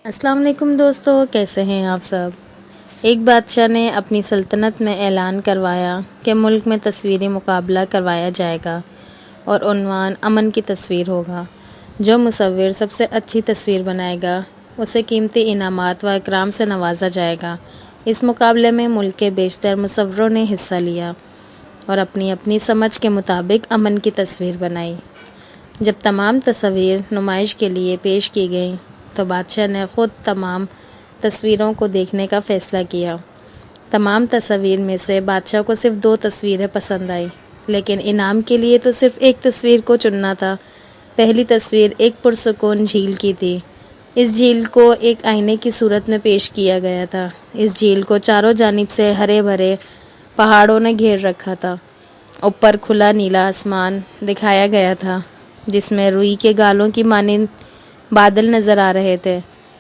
السلام علیکم دوستو، کیسے ہیں آپ سب؟ ایک بادشاہ نے اپنی سلطنت میں اعلان کروایا کہ ملک میں تصویری مقابلہ کروایا جائے گا اور عنوان امن کی تصویر ہوگا۔ جو مصور سب سے اچھی تصویر بنائے گا اسے قیمتی انعامات و اکرام سے نوازا جائے گا۔ اس مقابلے میں ملک کے بیشتر مصوروں نے حصہ لیا اور اپنی اپنی سمجھ کے مطابق امن کی تصویر بنائی۔ جب تمام تصاویر نمائش کے لیے پیش کی گئیں تو بادشاہ نے خود تمام تصویروں کو دیکھنے کا فیصلہ کیا۔ تمام تصاویر میں سے بادشاہ کو صرف 2 تصویریں پسند آئی، لیکن انعام کے لیے تو صرف ایک تصویر کو چننا تھا۔ پہلی تصویر ایک پرسکون جھیل کی تھی۔ اس جھیل کو ایک آئینے کی صورت میں پیش کیا گیا تھا۔ اس جھیل کو چاروں جانب سے ہرے بھرے پہاڑوں نے گھیر رکھا تھا۔ اوپر کھلا نیلا آسمان دکھایا گیا تھا جس میں روئی کے گالوں کی مانند بادل نظر آ رہے تھے۔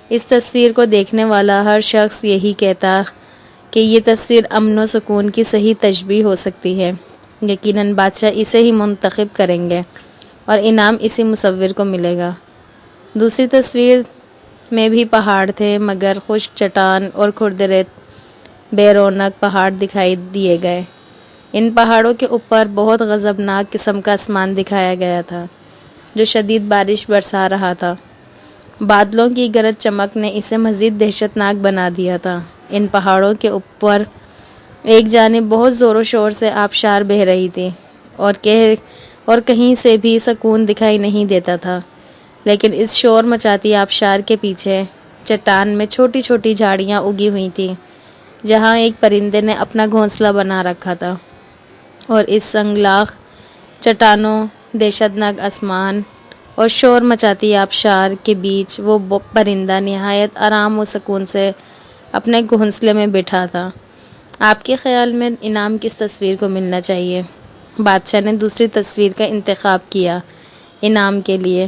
اس تصویر کو دیکھنے والا ہر شخص یہی کہتا کہ یہ تصویر امن و سکون کی صحیح تشبیہ ہو سکتی ہے۔ یقیناً بادشاہ اسے ہی منتخب کریں گے اور انعام اسی مصور کو ملے گا۔ دوسری تصویر میں بھی پہاڑ تھے، مگر خشک چٹان اور کھردریت بے رونق پہاڑ دکھائی دیے گئے۔ ان پہاڑوں کے اوپر بہت غضبناک قسم کا آسمان دکھایا گیا تھا جو شدید بارش برسا رہا تھا۔ بادلوں کی گرج چمک نے اسے مزید دہشت ناک بنا دیا تھا۔ ان پہاڑوں کے اوپر ایک جانب بہت زور و شور سے آبشار بہہ رہی تھی اور کہیں سے بھی سکون دکھائی نہیں دیتا تھا، لیکن اس شور مچاتی آبشار کے پیچھے چٹان میں چھوٹی چھوٹی جھاڑیاں اگی ہوئی تھیں جہاں ایک پرندے نے اپنا گھونسلہ بنا رکھا تھا، اور اس سنگلاخ چٹانوں، دہشت ناک آسمان اور شور مچاتی آبشار کے بیچ وہ پرندہ نہایت آرام و سکون سے اپنے گھونسلے میں بیٹھا تھا۔ آپ کے خیال میں انعام کس تصویر کو ملنا چاہیے؟ بادشاہ نے دوسری تصویر کا انتخاب کیا انعام کے لیے،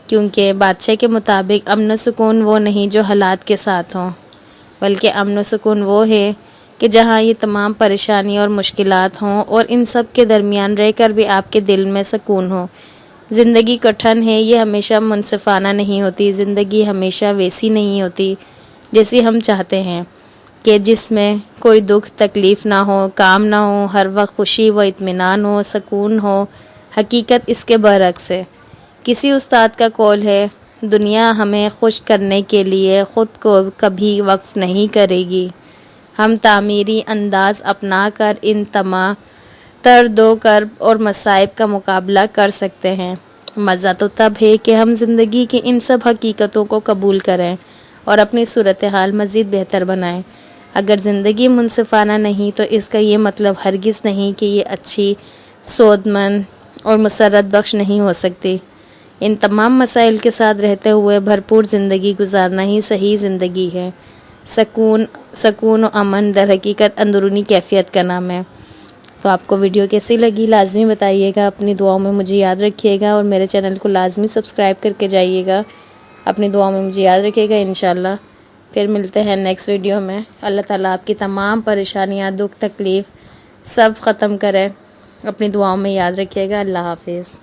کیونکہ بادشاہ کے مطابق امن و سکون وہ نہیں جو حالات کے ساتھ ہوں، بلکہ امن و سکون وہ ہے کہ جہاں یہ تمام پریشانی اور مشکلات ہوں اور ان سب کے درمیان رہ کر بھی آپ کے دل میں سکون ہو۔ زندگی کٹھن ہے، یہ ہمیشہ منصفانہ نہیں ہوتی۔ زندگی ہمیشہ ویسی نہیں ہوتی جیسی ہم چاہتے ہیں کہ جس میں کوئی دکھ تکلیف نہ ہو، کام نہ ہو، ہر وقت خوشی و اطمینان ہو، سکون ہو۔ حقیقت اس کے برعکس ہے۔ کسی استاد کا قول ہے، دنیا ہمیں خوش کرنے کے لیے خود کو کبھی وقف نہیں کرے گی۔ ہم تعمیری انداز اپنا کر ان تمام درد و کرب اور مصائب کا مقابلہ کر سکتے ہیں۔ مزہ تو تب ہے کہ ہم زندگی کی ان سب حقیقتوں کو قبول کریں اور اپنی صورتحال مزید بہتر بنائیں۔ اگر زندگی منصفانہ نہیں تو اس کا یہ مطلب ہرگز نہیں کہ یہ اچھی، سودمند اور مسرت بخش نہیں ہو سکتی۔ ان تمام مسائل کے ساتھ رہتے ہوئے بھرپور زندگی گزارنا ہی صحیح زندگی ہے۔ سکون و امن در حقیقت اندرونی کیفیت کا نام ہے۔ تو آپ کو ویڈیو کیسی لگی لازمی بتائیے گا، اپنی دعاؤں میں مجھے یاد رکھیے گا اور میرے چینل کو لازمی سبسکرائب کر کے جائیے گا۔ اپنی دعاؤں میں مجھے یاد رکھیے گا انشاءاللہ۔ پھر ملتے ہیں نیکسٹ ویڈیو میں۔ اللہ تعالیٰ آپ کی تمام پریشانیاں، دکھ تکلیف سب ختم کرے۔ اپنی دعاؤں میں یاد رکھیے گا۔ اللہ حافظ۔